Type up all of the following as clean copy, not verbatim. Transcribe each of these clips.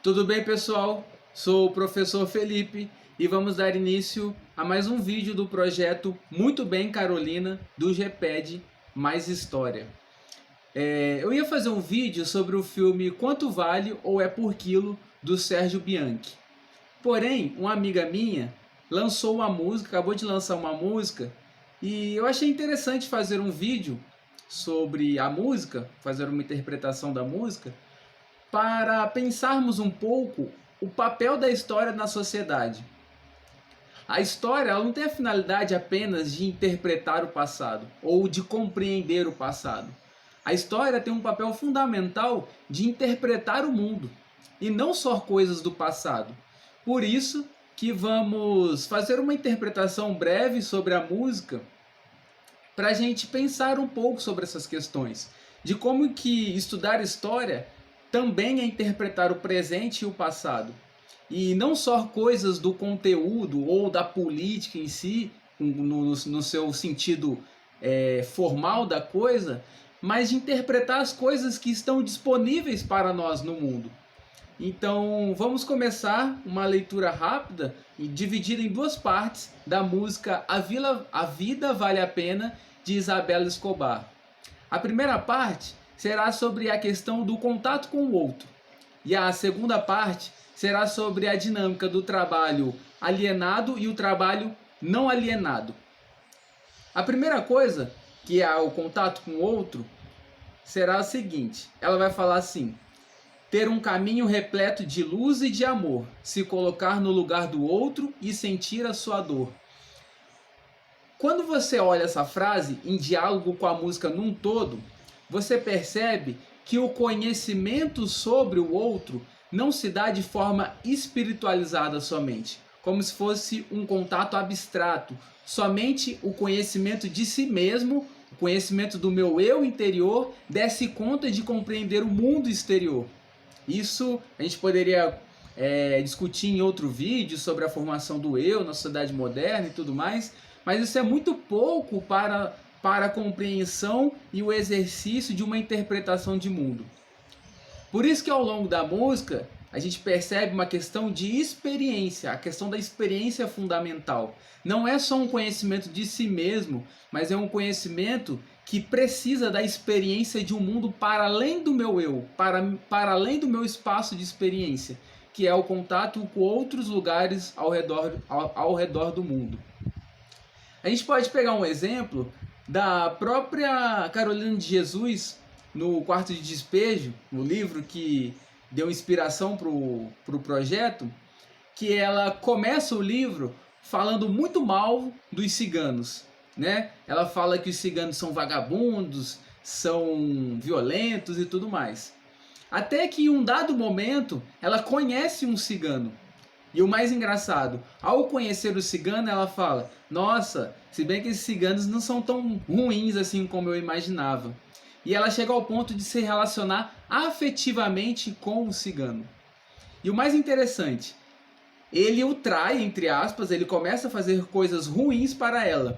Tudo bem, pessoal? Sou o professor Felipe e vamos dar início a mais um vídeo do projeto Muito Bem Carolina do GPED Mais História. Eu ia fazer um vídeo sobre o filme Quanto Vale ou É por Quilo, do Sérgio Bianchi. Porém, uma amiga minha lançou uma música, acabou de lançar uma música, e eu achei interessante fazer um vídeo sobre a música, fazer uma interpretação da música, para pensarmos um pouco o papel da história na sociedade. A história ela não tem a finalidade apenas de interpretar o passado ou de compreender o passado. A história tem um papel fundamental de interpretar o mundo e não só coisas do passado. Por isso que vamos fazer uma interpretação breve sobre a música para a gente pensar um pouco sobre essas questões, de como que estudar história também é interpretar o presente e o passado. E não só coisas do conteúdo ou da política em si, no seu sentido formal da coisa, mas de interpretar as coisas que estão disponíveis para nós no mundo. Então vamos começar uma leitura rápida e dividida em duas partes da música A Vida Vale a Pena, de Isabela Escobar. A primeira parte será sobre a questão do contato com o outro, e a segunda parte será sobre a dinâmica do trabalho alienado e o trabalho não alienado. A primeira coisa, que é o contato com o outro, será a seguinte: ela vai falar assim: ter um caminho repleto de luz e de amor, se colocar no lugar do outro e sentir a sua dor. Quando você olha essa frase em diálogo com a música num todo, você percebe que o conhecimento sobre o outro não se dá de forma espiritualizada somente, como se fosse um contato abstrato, somente o conhecimento de si mesmo, o conhecimento do meu eu interior, desse conta de compreender o mundo exterior. Isso a gente poderia discutir em outro vídeo sobre a formação do eu na sociedade moderna e tudo mais, mas isso é muito pouco para a compreensão e o exercício de uma interpretação de mundo. Por isso que ao longo da música a gente percebe uma questão de experiência, a questão da experiência fundamental. Não é só um conhecimento de si mesmo, mas é um conhecimento que precisa da experiência de um mundo para além do meu eu, para além do meu espaço de experiência, que é o contato com outros lugares ao redor do mundo. A gente pode pegar um exemplo da própria Carolina de Jesus, no Quarto de Despejo, no livro que deu inspiração para o projeto, que ela começa o livro falando muito mal dos ciganos, né? Ela fala que os ciganos são vagabundos, são violentos e tudo mais. Até que em um dado momento ela conhece um cigano. E o mais engraçado, ao conhecer o cigano, ela fala: nossa, se bem que esses ciganos não são tão ruins assim como eu imaginava. E ela chega ao ponto de se relacionar afetivamente com o cigano. E o mais interessante, ele o trai, entre aspas, ele começa a fazer coisas ruins para ela.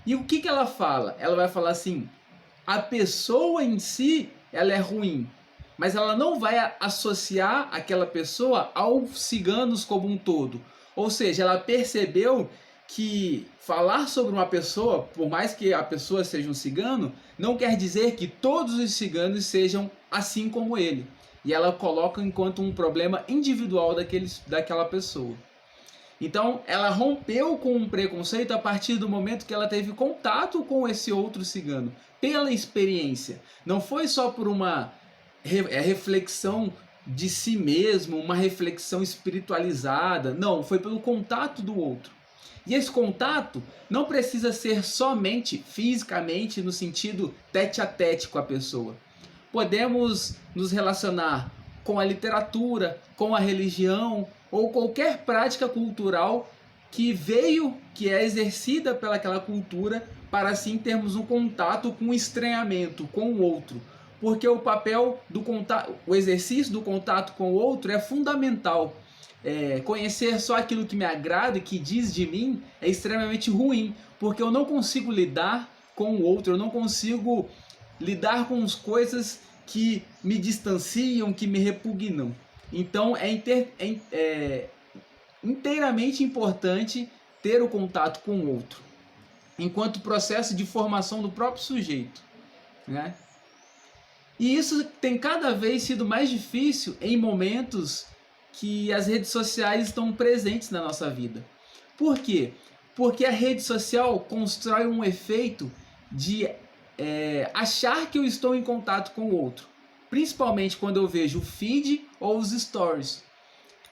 E o que ela fala? Ela vai falar assim: a pessoa em si, ela é ruim, mas ela não vai associar aquela pessoa aos ciganos como um todo. Ou seja, ela percebeu que falar sobre uma pessoa, por mais que a pessoa seja um cigano, não quer dizer que todos os ciganos sejam assim como ele. E ela coloca enquanto um problema individual daquela pessoa. Então, ela rompeu com um preconceito a partir do momento que ela teve contato com esse outro cigano, pela experiência. Não foi só por uma reflexão de si mesmo, uma reflexão espiritualizada. Não, foi pelo contato do outro. E esse contato não precisa ser somente fisicamente, no sentido tete a tete com a pessoa. Podemos nos relacionar com a literatura, com a religião ou qualquer prática cultural que é exercida pelaquela cultura, para assim termos um contato com o estranhamento, com o outro. Porque o papel do contato, o exercício do contato com o outro é fundamental. Conhecer só aquilo que me agrada e que diz de mim é extremamente ruim, porque eu não consigo lidar com o outro, eu não consigo lidar com as coisas que me distanciam, que me repugnam. Então é inteiramente importante ter o contato com o outro, enquanto processo de formação do próprio sujeito, né? E isso tem cada vez sido mais difícil em momentos que as redes sociais estão presentes na nossa vida. Por quê? Porque a rede social constrói um efeito de achar que eu estou em contato com o outro, principalmente quando eu vejo o feed ou os stories.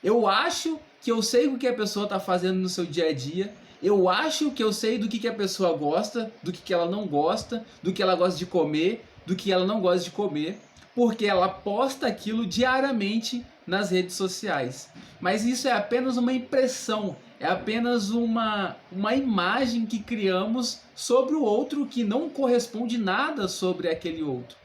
Eu acho que eu sei o que a pessoa está fazendo no seu dia a dia, eu acho que eu sei do que a pessoa gosta, do que ela não gosta, do que ela gosta de comer, do que ela não gosta de comer, porque ela posta aquilo diariamente nas redes sociais. Mas isso é apenas uma impressão, é apenas uma imagem que criamos sobre o outro que não corresponde nada sobre aquele outro.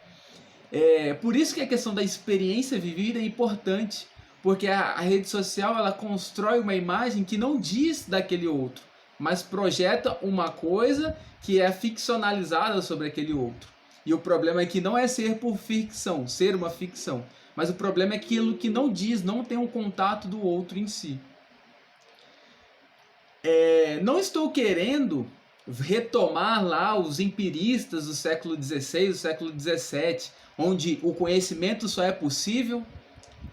Por isso que a questão da experiência vivida é importante, porque a rede social ela constrói uma imagem que não diz daquele outro, mas projeta uma coisa que é ficcionalizada sobre aquele outro. E o problema é que não é ser por ficção, ser uma ficção, mas o problema é aquilo que não diz, não tem um contato do outro em si. Não estou querendo retomar lá os empiristas do século XVI, do século XVII, onde o conhecimento só é possível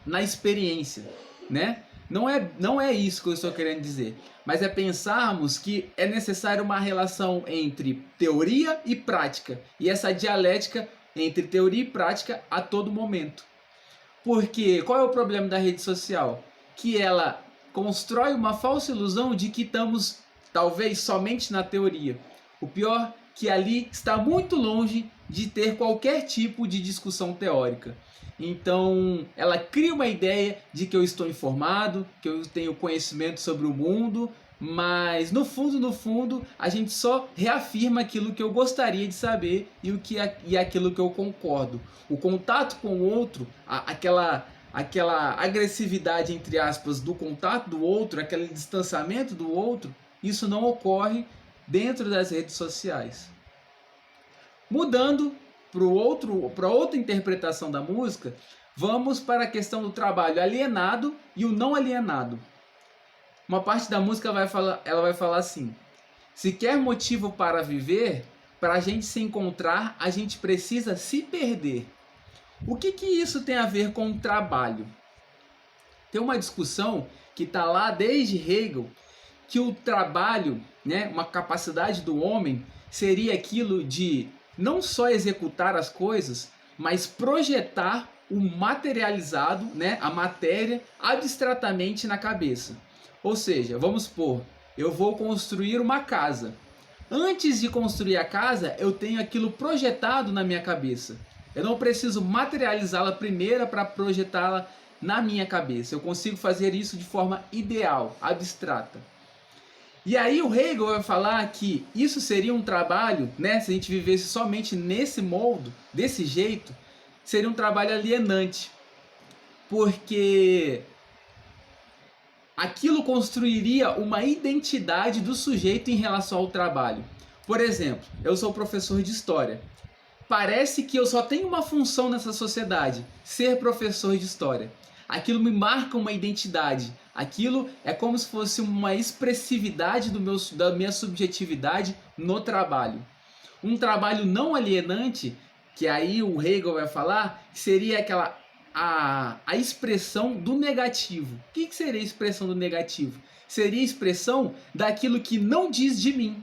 na experiência, né? Não é isso que eu estou querendo dizer, mas é pensarmos que é necessário uma relação entre teoria e prática, e essa dialética entre teoria e prática a todo momento. Porque qual é o problema da rede social? Que ela constrói uma falsa ilusão de que estamos talvez somente na teoria. O pior que ali está muito longe de ter qualquer tipo de discussão teórica. Então, ela cria uma ideia de que eu estou informado, que eu tenho conhecimento sobre o mundo, mas no fundo, a gente só reafirma aquilo que eu gostaria de saber e aquilo que eu concordo. O contato com o outro, aquela agressividade, entre aspas, do contato do outro, aquele distanciamento do outro, isso não ocorre dentro das redes sociais. Mudando para outra interpretação da música, vamos para a questão do trabalho alienado e o não alienado. Uma parte da música ela vai falar assim: se quer motivo para viver, para a gente se encontrar, a gente precisa se perder. O que isso tem a ver com o trabalho? Tem uma discussão que está lá desde Hegel, que o trabalho, né, uma capacidade do homem, seria aquilo de não só executar as coisas, mas projetar o materializado, né, a matéria, abstratamente na cabeça. Ou seja, vamos supor, eu vou construir uma casa. Antes de construir a casa, eu tenho aquilo projetado na minha cabeça. Eu não preciso materializá-la primeiro para projetá-la na minha cabeça. Eu consigo fazer isso de forma ideal, abstrata. E aí o Hegel vai falar que isso seria um trabalho, né, se a gente vivesse somente nesse molde, desse jeito, seria um trabalho alienante. Porque aquilo construiria uma identidade do sujeito em relação ao trabalho. Por exemplo, eu sou professor de história. Parece que eu só tenho uma função nessa sociedade, ser professor de história. Aquilo me marca uma identidade. Aquilo é como se fosse uma expressividade da minha subjetividade no trabalho. Um trabalho não alienante, que aí o Hegel vai falar, seria a expressão do negativo. O que seria a expressão do negativo? Seria a expressão daquilo que não diz de mim,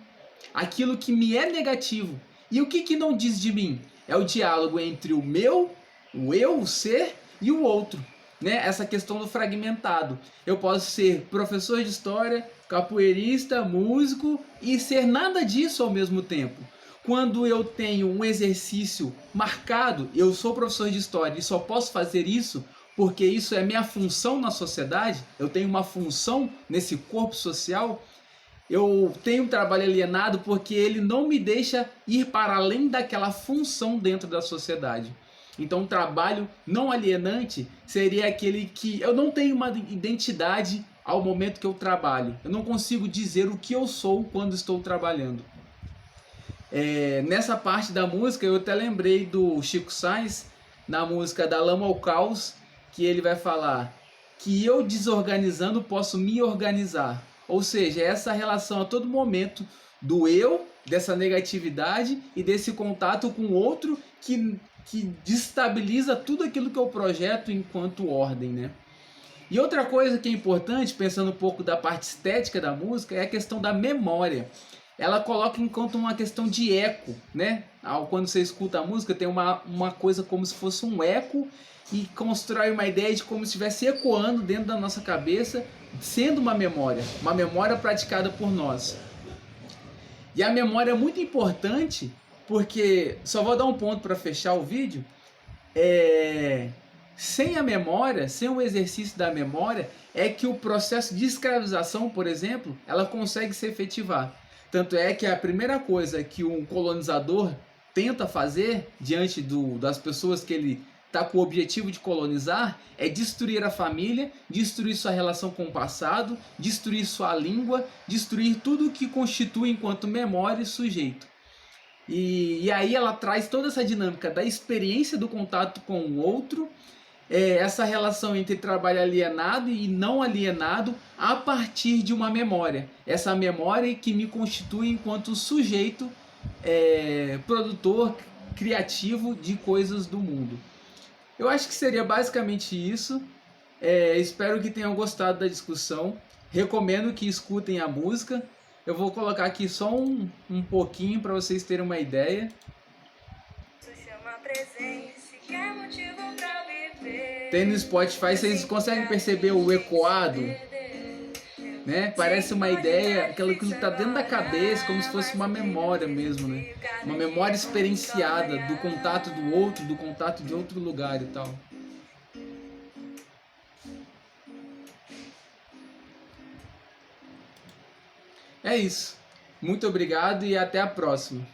aquilo que me é negativo. E o que não diz de mim? É o diálogo entre o meu, o eu, o ser, e o outro. Né? Essa questão do fragmentado. Eu posso ser professor de história, capoeirista, músico e ser nada disso ao mesmo tempo. Quando eu tenho um exercício marcado, eu sou professor de história e só posso fazer isso porque isso é minha função na sociedade, eu tenho uma função nesse corpo social. Eu tenho um trabalho alienado porque ele não me deixa ir para além daquela função dentro da sociedade. Então, um trabalho não alienante seria aquele que eu não tenho uma identidade ao momento que eu trabalho. Eu não consigo dizer o que eu sou quando estou trabalhando. Nessa parte da música, eu até lembrei do Chico Science, na música Da Lama ao Caos, que ele vai falar: que eu desorganizando posso me organizar. Ou seja, essa relação a todo momento do eu, dessa negatividade e desse contato com o outro que destabiliza tudo aquilo que eu projeto enquanto ordem, né? E outra coisa que é importante, pensando um pouco da parte estética da música, é a questão da memória. Ela coloca enquanto uma questão de eco, né? Quando você escuta a música, tem uma coisa como se fosse um eco e constrói uma ideia de como se estivesse ecoando dentro da nossa cabeça, sendo uma memória praticada por nós. E a memória é muito importante porque, só vou dar um ponto para fechar o vídeo, sem a memória, sem o exercício da memória, é que o processo de escravização, por exemplo, ela consegue se efetivar. Tanto é que a primeira coisa que um colonizador tenta fazer diante das pessoas que ele está com o objetivo de colonizar é destruir a família, destruir sua relação com o passado, destruir sua língua, destruir tudo o que constitui enquanto memória e sujeito. E aí ela traz toda essa dinâmica da experiência do contato com o outro, essa relação entre trabalho alienado e não alienado a partir de uma memória. Essa memória que me constitui enquanto sujeito, produtor, criativo de coisas do mundo. Eu acho que seria basicamente isso. Espero que tenham gostado da discussão. Recomendo que escutem a música. Eu vou colocar aqui só um pouquinho para vocês terem uma ideia. Tem no Spotify, vocês conseguem perceber o ecoado, né? Parece uma ideia, aquilo que está dentro da cabeça, como se fosse uma memória mesmo, né? Uma memória experienciada do contato do outro, do contato de outro lugar e tal. É isso. Muito obrigado e até a próxima.